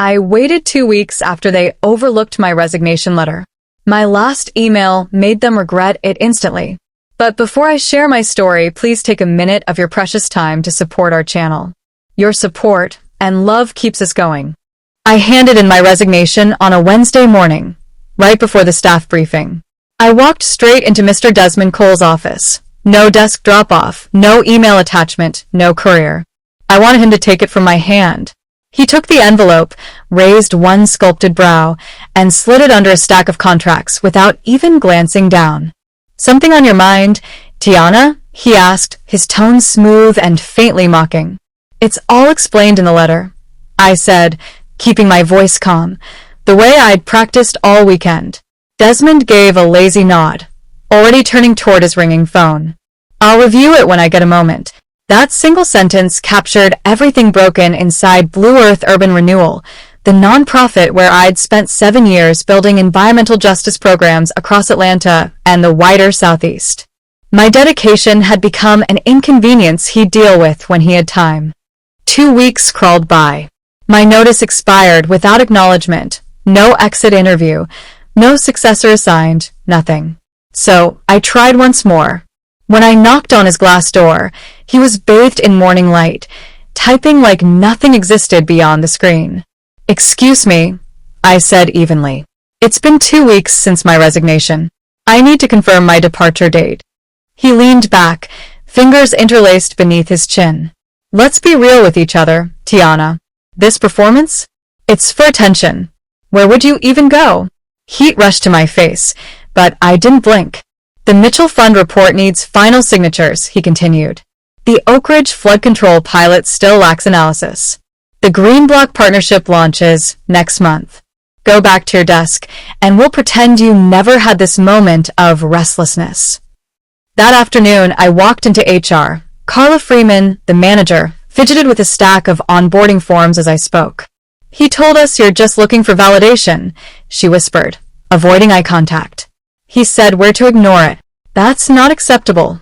I waited 2 weeks after they overlooked my resignation letter. My last email made them regret it instantly. But before I share my story, please take a minute of your precious time to support our channel. Your support and love keeps us going. I handed in my resignation on a Wednesday morning, right before the staff briefing. I walked straight into Mr. Desmond Cole's office. No desk drop-off, no email attachment, no courier. I wanted him to take it from my hand. He took the envelope, raised one sculpted brow, and slid it under a stack of contracts without even glancing down. "Something on your mind, Tiana?" he asked, his tone smooth and faintly mocking. "It's all explained in the letter," I said, keeping my voice calm, the way I'd practiced all weekend. Desmond gave a lazy nod, already turning toward his ringing phone. "I'll review it when I get a moment." That single sentence captured everything broken inside Blue Earth Urban Renewal, the nonprofit where I'd spent 7 years building environmental justice programs across Atlanta and the wider Southeast. My dedication had become an inconvenience he'd deal with when he had time. 2 weeks crawled by. My notice expired without acknowledgement, no exit interview, no successor assigned, nothing. So I tried once more. When I knocked on his glass door, he was bathed in morning light, typing like nothing existed beyond the screen. "Excuse me," I said evenly. "It's been 2 weeks since my resignation. I need to confirm my departure date." He leaned back, fingers interlaced beneath his chin. "Let's be real with each other, Tiana. This performance? It's for attention. Where would you even go?" Heat rushed to my face, but I didn't blink. "The Mitchell Fund report needs final signatures," he continued. "The Oak Ridge flood control pilot still lacks analysis. The Green Block partnership launches next month. Go back to your desk, and we'll pretend you never had this moment of restlessness." That afternoon, I walked into HR. Carla Freeman, the manager, fidgeted with a stack of onboarding forms as I spoke. "He told us you're just looking for validation," she whispered, avoiding eye contact. "He said we're to ignore it." "That's not acceptable,"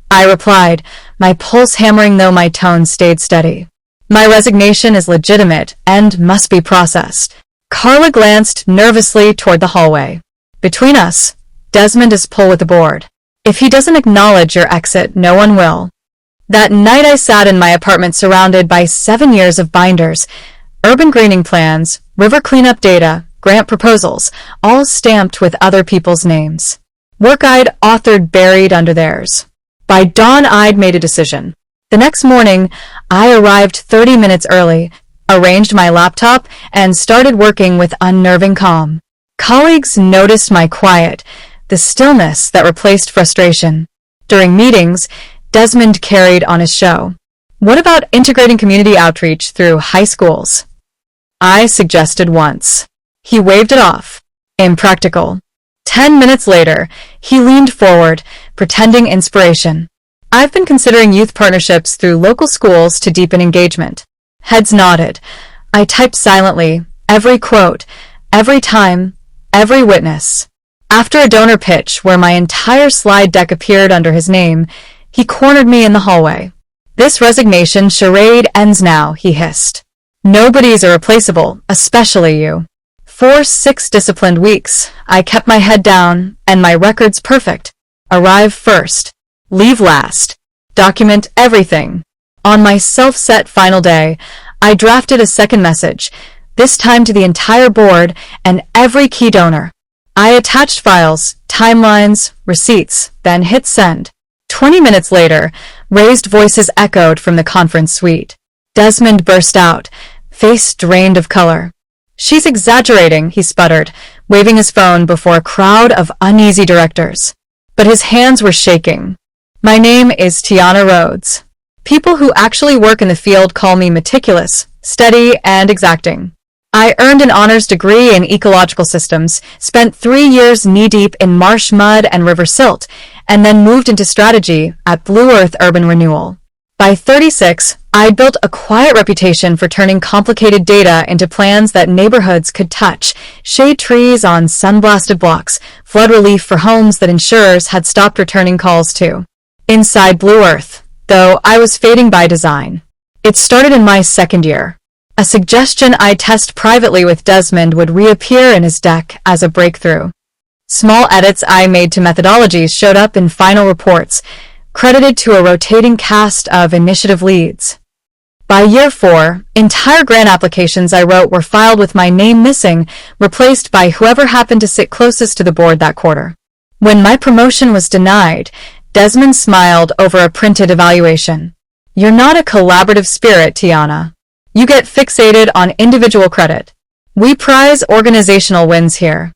I replied, my pulse hammering though my tone stayed steady. "My resignation is legitimate and must be processed." Carla glanced nervously toward the hallway. "Between us, Desmond is pull with the board. If he doesn't acknowledge your exit, no one will." That night I sat in my apartment surrounded by 7 years of binders, urban greening plans, river cleanup data, grant proposals, all stamped with other people's names. Work I'd authored buried under theirs. By dawn I'd made a decision. The next morning, I arrived 30 minutes early, arranged my laptop, and started working with unnerving calm. Colleagues noticed my quiet, the stillness that replaced frustration. During meetings, Desmond carried on his show. "What about integrating community outreach through high schools?" I suggested once. He waved it off. Impractical. 10 minutes later, he leaned forward, pretending inspiration. "I've been considering youth partnerships through local schools to deepen engagement." Heads nodded. I typed silently, every quote, every time, every witness. After a donor pitch where my entire slide deck appeared under his name, he cornered me in the hallway. "This resignation charade ends now," he hissed. "Nobody's irreplaceable, especially you." For 6 disciplined weeks, I kept my head down, and my record's perfect. Arrive first. Leave last. Document everything. On my self-set final day, I drafted a second message, this time to the entire board and every key donor. I attached files, timelines, receipts, then hit send. 20 minutes later, raised voices echoed from the conference suite. Desmond burst out, face drained of color. "She's exaggerating," he sputtered, waving his phone before a crowd of uneasy directors. But his hands were shaking. "My name is Tiana Rhodes. People who actually work in the field call me meticulous, steady, and exacting. I earned an honors degree in ecological systems, spent 3 years knee-deep in marsh mud and river silt, and then moved into strategy at Blue Earth Urban Renewal. By 36, I'd built a quiet reputation for turning complicated data into plans that neighborhoods could touch, shade trees on sun-blasted blocks, flood relief for homes that insurers had stopped returning calls to. Inside Blue Earth, though, I was fading by design. It started in my second year. A suggestion I test privately with Desmond would reappear in his deck as a breakthrough. Small edits I made to methodologies showed up in final reports, credited to a rotating cast of initiative leads. By year 4, entire grant applications I wrote were filed with my name missing, replaced by whoever happened to sit closest to the board that quarter. When my promotion was denied, Desmond smiled over a printed evaluation. "You're not a collaborative spirit, Tiana. You get fixated on individual credit. We prize organizational wins here."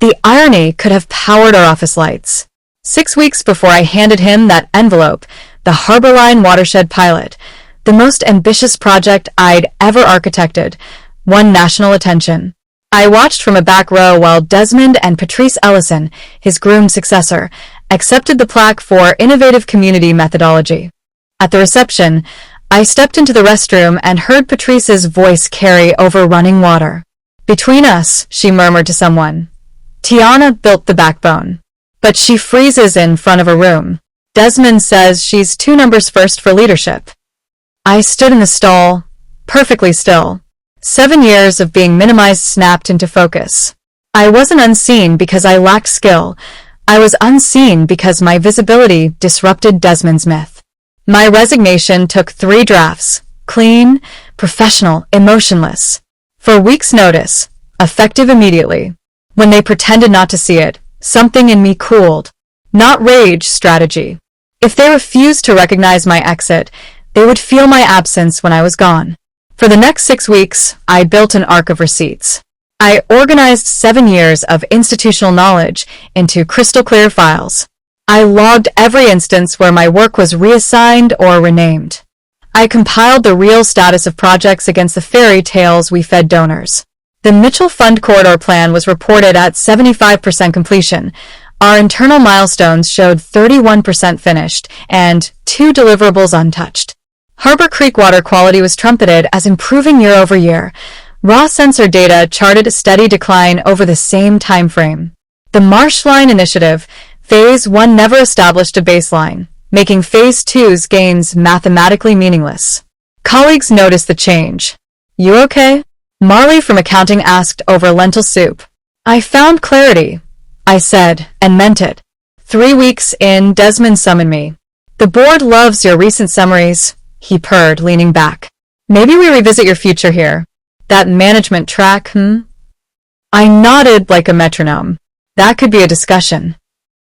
The irony could have powered our office lights. 6 weeks before I handed him that envelope, the Harbor Line Watershed Pilot, the most ambitious project I'd ever architected, won national attention. I watched from a back row while Desmond and Patrice Ellison, his groomed successor, accepted the plaque for innovative community methodology. At the reception, I stepped into the restroom and heard Patrice's voice carry over running water. "Between us," she murmured to someone, "Tiana built the backbone. But she freezes in front of a room. Desmond says she's 2 numbers first for leadership." I stood in the stall, perfectly still. 7 years of being minimized snapped into focus. I wasn't unseen because I lacked skill. I was unseen because my visibility disrupted Desmond's myth. My resignation took 3 drafts: clean, professional, emotionless. For weeks' notice, effective immediately. When they pretended not to see it, something in me cooled. Not rage, strategy. If they refused to recognize my exit, they would feel my absence when I was gone. For the next 6 weeks, I built an arc of receipts. I organized 7 years of institutional knowledge into crystal-clear files. I logged every instance where my work was reassigned or renamed. I compiled the real status of projects against the fairy tales we fed donors. The Mitchell Fund Corridor Plan was reported at 75% completion. Our internal milestones showed 31% finished and 2 deliverables untouched. Harbor Creek water quality was trumpeted as improving year over year. Raw sensor data charted a steady decline over the same time frame. The Marshline Initiative, Phase 1 never established a baseline, making Phase 2's gains mathematically meaningless. Colleagues noticed the change. "You okay?" Marley from accounting asked over lentil soup. "I found clarity," I said, and meant it. 3 weeks in, Desmond summoned me. "The board loves your recent summaries," he purred, leaning back. "Maybe we revisit your future here. That management track, I nodded like a metronome. That could be a discussion.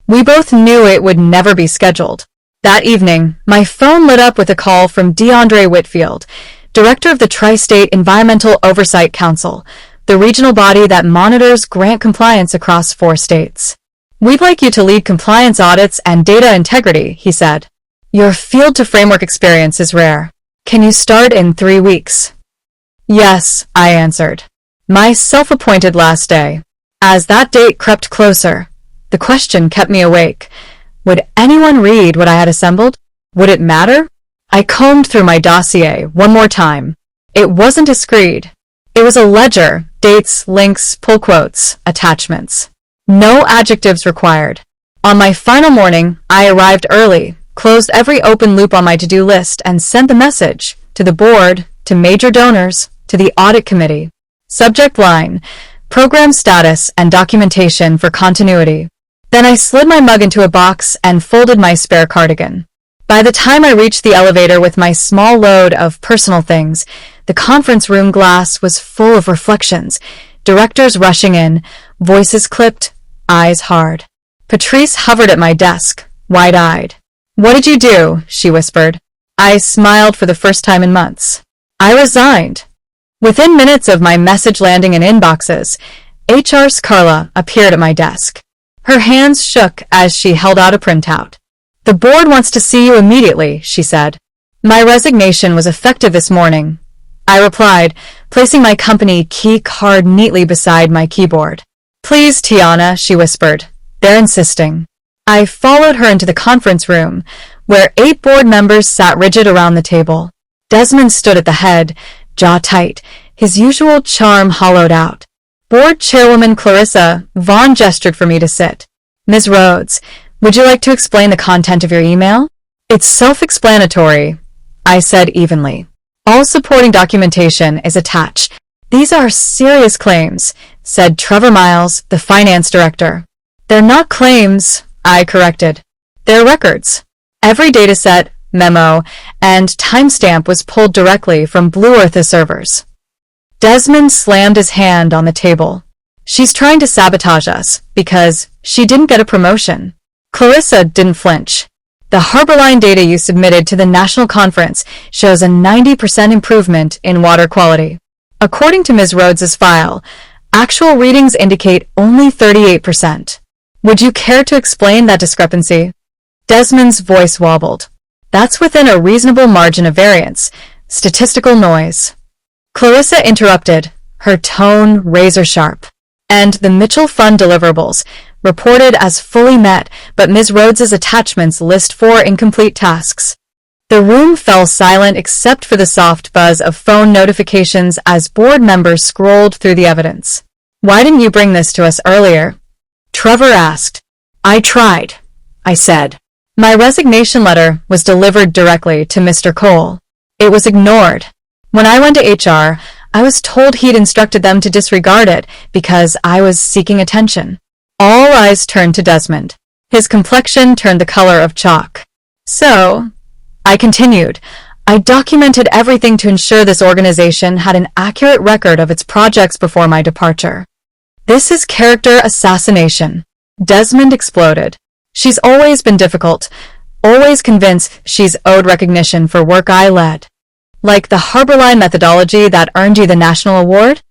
We both knew it would never be scheduled. That evening, my phone lit up with a call from DeAndre Whitfield, director of the Tri-State Environmental Oversight Council, the regional body that monitors grant compliance across 4 states. "We'd like you to lead compliance audits and data integrity," he said. "Your field-to-framework experience is rare. Can you start in 3 weeks?" "Yes," I answered. My self-appointed last day. As that date crept closer, the question kept me awake. Would anyone read what I had assembled? Would it matter? I combed through my dossier one more time. It wasn't a screed. It was a ledger, dates, links, pull quotes, attachments. No adjectives required. On my final morning, I arrived early, closed every open loop on my to-do list, and sent the message to the board, to major donors, to the audit committee. Subject line: program status and documentation for continuity. Then I slid my mug into a box and folded my spare cardigan. By the time I reached the elevator with my small load of personal things, the conference room glass was full of reflections, directors rushing in, voices clipped, eyes hard. Patrice hovered at my desk, wide-eyed. "What did you do?" she whispered. I smiled for the first time in months. "I resigned." Within minutes of my message landing in inboxes, HR's Carla appeared at my desk. Her hands shook as she held out a printout. "The board wants to see you immediately," she said. "My resignation was effective this morning," I replied, placing my company key card neatly beside my keyboard. "Please, Tiana," she whispered. "They're insisting." I followed her into the conference room, where 8 board members sat rigid around the table. Desmond stood at the head, jaw tight, his usual charm hollowed out. Board Chairwoman Clarissa Vaughn gestured for me to sit. "Ms. Rhodes, would you like to explain the content of your email?" "It's self-explanatory," I said evenly. All supporting documentation is attached. These are serious claims, said Trevor Miles, the finance director. They're not claims, I corrected. They're records. Every dataset, memo, and timestamp was pulled directly from Blue Earth's servers. Desmond slammed his hand on the table. She's trying to sabotage us because she didn't get a promotion. Clarissa didn't flinch. The Harborline data you submitted to the national conference shows a 90% improvement in water quality. According to Ms. Rhodes's file, actual readings indicate only 38%. Would you care to explain that discrepancy? Desmond's voice wobbled. That's within a reasonable margin of variance. Statistical noise. Clarissa interrupted, her tone razor-sharp. And the Mitchell Fund deliverables, reported as fully met, but Ms. Rhodes's attachments list 4 incomplete tasks. The room fell silent except for the soft buzz of phone notifications as board members scrolled through the evidence. Why didn't you bring this to us earlier? Trevor asked. I tried, I said. My resignation letter was delivered directly to Mr. Cole. It was ignored. When I went to HR, I was told he'd instructed them to disregard it because I was seeking attention. All eyes turned to Desmond. His complexion turned the color of chalk. So, I continued, I documented everything to ensure this organization had an accurate record of its projects before my departure. This is character assassination. Desmond exploded. She's always been difficult, always convinced she's owed recognition for work I led. Like the Harborline methodology that earned you the national award?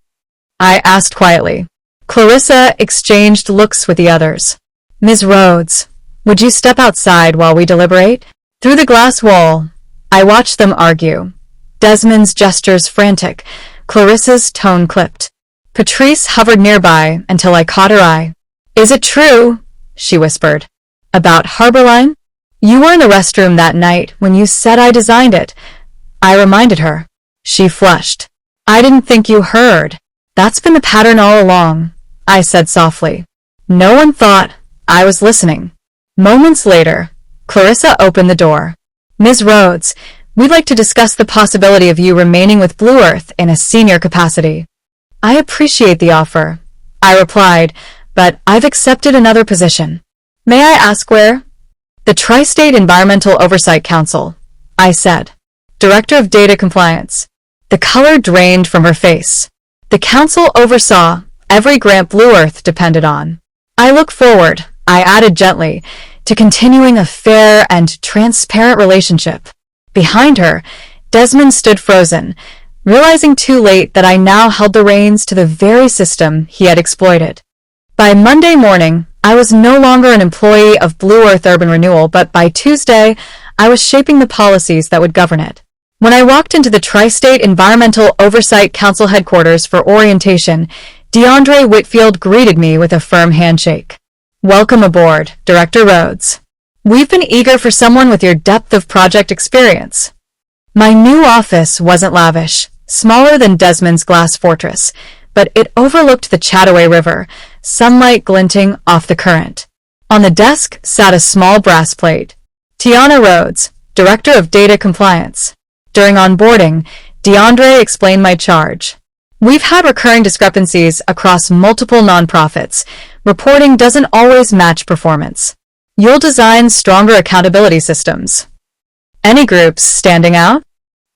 I asked quietly. Clarissa exchanged looks with the others. Ms. Rhodes, would you step outside while we deliberate? Through the glass wall, I watched them argue. Desmond's gestures frantic, Clarissa's tone clipped. Patrice hovered nearby until I caught her eye. Is it true? She whispered. About Harborline? You were in the restroom that night when you said I designed it. I reminded her. She flushed. I didn't think you heard. That's been the pattern all along, I said softly. No one thought I was listening. Moments later, Clarissa opened the door. Ms. Rhodes, we'd like to discuss the possibility of you remaining with Blue Earth in a senior capacity. I appreciate the offer, I replied, but I've accepted another position. May I ask where? The Tri-State Environmental Oversight Council, I said. Director of Data Compliance. The color drained from her face. The council oversaw every grant Blue Earth depended on. I look forward, I added gently, to continuing a fair and transparent relationship. Behind her, Desmond stood frozen, realizing too late that I now held the reins to the very system he had exploited. By Monday morning, I was no longer an employee of Blue Earth Urban Renewal, but by Tuesday, I was shaping the policies that would govern it. When I walked into the Tri-State Environmental Oversight Council headquarters for orientation, DeAndre Whitfield greeted me with a firm handshake. Welcome aboard, Director Rhodes. We've been eager for someone with your depth of project experience. My new office wasn't lavish, smaller than Desmond's glass fortress, but it overlooked the Chattaway River, sunlight glinting off the current. On the desk sat a small brass plate. Tiana Rhodes, Director of Data Compliance. During onboarding, DeAndre explained my charge. We've had recurring discrepancies across multiple nonprofits. Reporting doesn't always match performance. You'll design stronger accountability systems. Any groups standing out?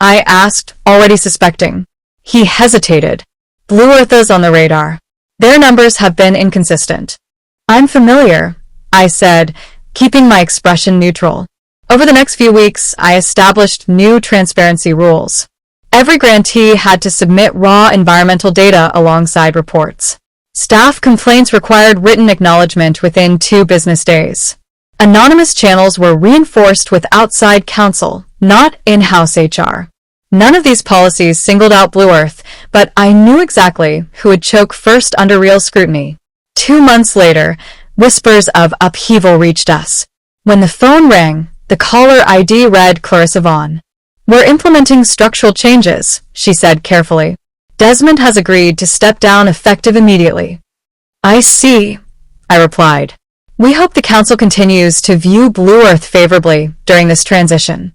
I asked, already suspecting. He hesitated. Blue Earth is on the radar. Their numbers have been inconsistent. I'm familiar, I said, keeping my expression neutral. Over the next few weeks, I established new transparency rules. Every grantee had to submit raw environmental data alongside reports. Staff complaints required written acknowledgement within 2 business days. Anonymous channels were reinforced with outside counsel, not in-house HR. None of these policies singled out Blue Earth, but I knew exactly who would choke first under real scrutiny. 2 months later, whispers of upheaval reached us. When the phone rang, the caller ID read Clarissa Vaughn. We're implementing structural changes, she said carefully. Desmond has agreed to step down effective immediately. I see, I replied. We hope the council continues to view Blue Earth favorably during this transition.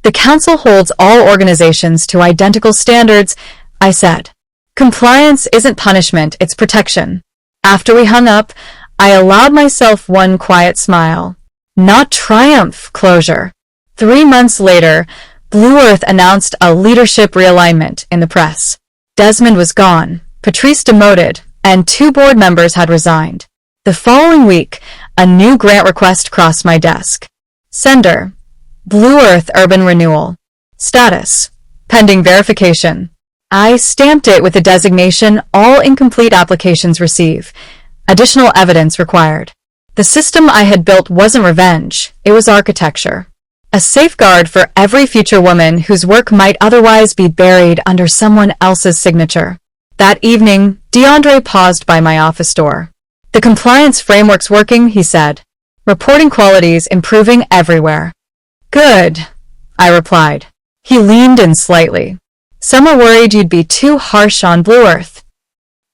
The council holds all organizations to identical standards, I said. Compliance isn't punishment, it's protection. After we hung up, I allowed myself one quiet smile. Not triumph, closure. 3 months later, Blue Earth announced a leadership realignment in the press. Desmond was gone, Patrice demoted, and 2 board members had resigned. The following week, a new grant request crossed my desk. Sender: Blue Earth Urban Renewal. Status: pending verification. I stamped it with the designation "All incomplete applications receive. Additional evidence required." The system I had built wasn't revenge, it was architecture. A safeguard for every future woman whose work might otherwise be buried under someone else's signature. That evening, DeAndre paused by my office door. "The compliance framework's working," he said. "Reporting qualities improving everywhere." "Good," I replied. He leaned in slightly. "Some are worried you'd be too harsh on Blue Earth."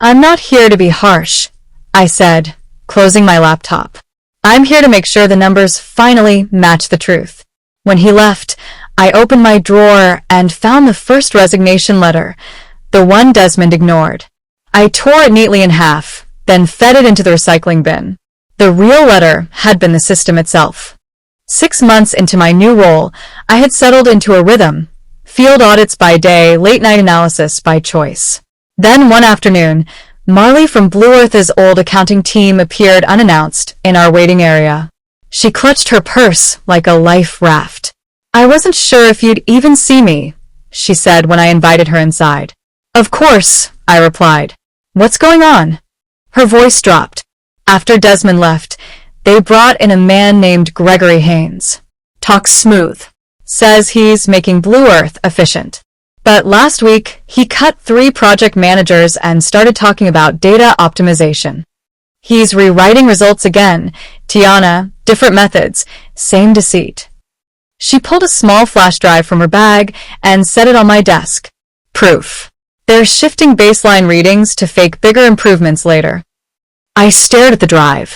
"I'm not here to be harsh," I said, closing my laptop. "I'm here to make sure the numbers finally match the truth." When he left, I opened my drawer and found the first resignation letter, the one Desmond ignored. I tore it neatly in half, then fed it into the recycling bin. The real letter had been the system itself. 6 months into my new role, I had settled into a rhythm. Field audits by day, late-night analysis by choice. Then one afternoon, Marley from Blue Earth's old accounting team appeared unannounced in our waiting area. She clutched her purse like a life raft. "I wasn't sure if you'd even see me," she said when I invited her inside. "Of course," I replied. "What's going on?" Her voice dropped. After Desmond left, they brought in a man named Gregory Haynes. Talks smooth. Says he's making Blue Earth efficient. But last week, he cut 3 project managers and started talking about data optimization. He's rewriting results again. Tiana, different methods, same deceit. She pulled a small flash drive from her bag and set it on my desk. Proof. They're shifting baseline readings to fake bigger improvements later. I stared at the drive.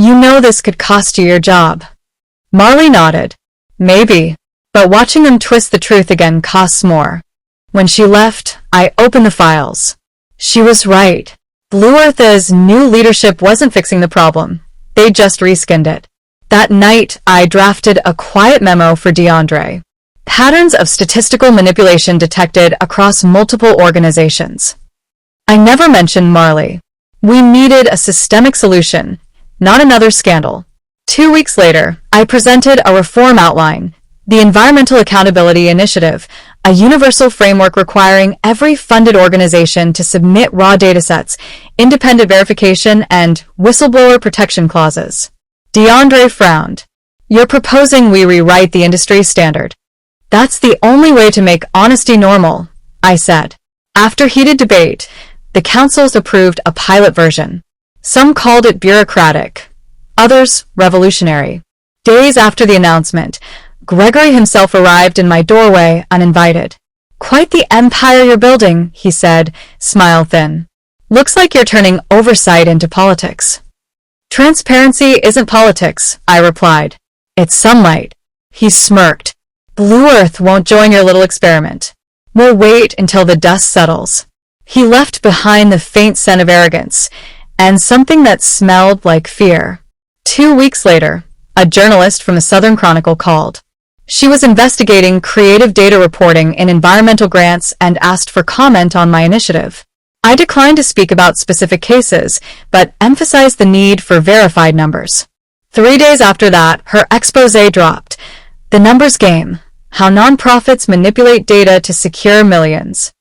"You know this could cost you your job." Marley nodded. "Maybe. But watching them twist the truth again costs more." When she left, I opened the files. She was right. Blue Earth's new leadership wasn't fixing the problem. They just reskinned it. That night, I drafted a quiet memo for DeAndre. Patterns of statistical manipulation detected across multiple organizations. I never mentioned Marley. We needed a systemic solution, not another scandal. 2 weeks later, I presented a reform outline, the Environmental Accountability Initiative, a universal framework requiring every funded organization to submit raw datasets, independent verification, and whistleblower protection clauses. DeAndre frowned. "You're proposing we rewrite the industry standard." "That's the only way to make honesty normal," I said. After heated debate, the councils approved a pilot version. Some called it bureaucratic, others revolutionary. Days after the announcement, Gregory himself arrived in my doorway uninvited. "Quite the empire you're building," he said, smile thin. "Looks like you're turning oversight into politics." "Transparency isn't politics," I replied. "It's sunlight." He smirked. "Blue Earth won't join your little experiment. We'll wait until the dust settles." He left behind the faint scent of arrogance, and something that smelled like fear. 2 weeks later, a journalist from the Southern Chronicle called. She was investigating creative data reporting in environmental grants and asked for comment on my initiative. I declined to speak about specific cases, but emphasized the need for verified numbers. 3 days after that, her exposé dropped. The numbers game, how nonprofits manipulate data to secure millions.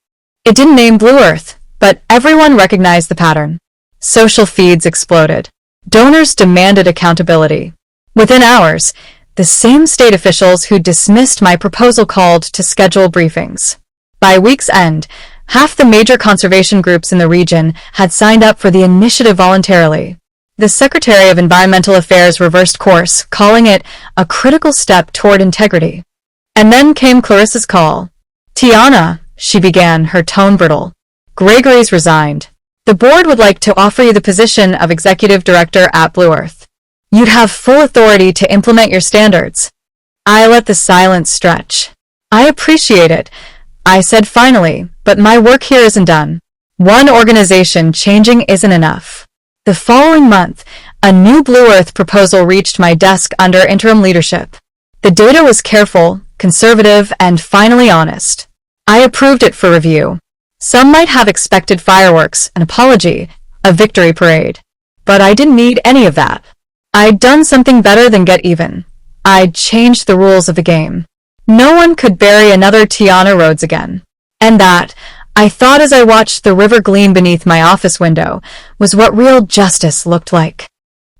It didn't name Blue Earth, but everyone recognized the pattern. Social feeds exploded. Donors demanded accountability. Within hours, the same state officials who dismissed my proposal called to schedule briefings. By week's end, half the major conservation groups in the region had signed up for the initiative voluntarily. The Secretary of Environmental Affairs reversed course, calling it a critical step toward integrity. And then came Clarissa's call. "Tiana," she began, her tone brittle. "Gregory's resigned. The board would like to offer you the position of executive director at Blue Earth. You'd have full authority to implement your standards." I let the silence stretch. I appreciate it, I said finally, but my work here isn't done. One organization changing isn't enough. The following month, a new Blue Earth proposal reached my desk under interim leadership. The data was careful, conservative, and finally honest. I approved it for review. Some might have expected fireworks, an apology, a victory parade. But I didn't need any of that. I'd done something better than get even. I'd changed the rules of the game. No one could bury another Tiana Rhodes again. And that, I thought as I watched the river gleam beneath my office window, was what real justice looked like.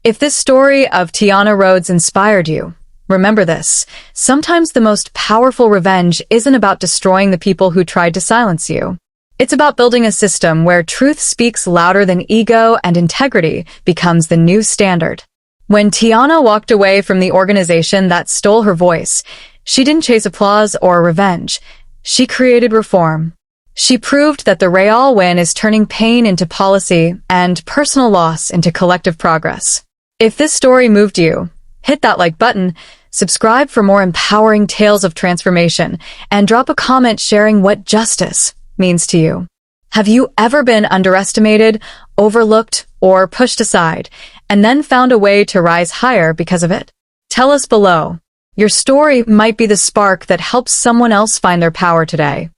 If this story of Tiana Rhodes inspired you, remember this: sometimes the most powerful revenge isn't about destroying the people who tried to silence you. It's about building a system where truth speaks louder than ego and integrity becomes the new standard. When Tiana walked away from the organization that stole her voice, she didn't chase applause or revenge. She created reform. She proved that the Real win is turning pain into policy and personal loss into collective progress. If this story moved you, hit that like button, subscribe for more empowering tales of transformation, and drop a comment sharing what justice means to you. Have you ever been underestimated, overlooked, or pushed aside, and then found a way to rise higher because of it? Tell us below. Your story might be the spark that helps someone else find their power today.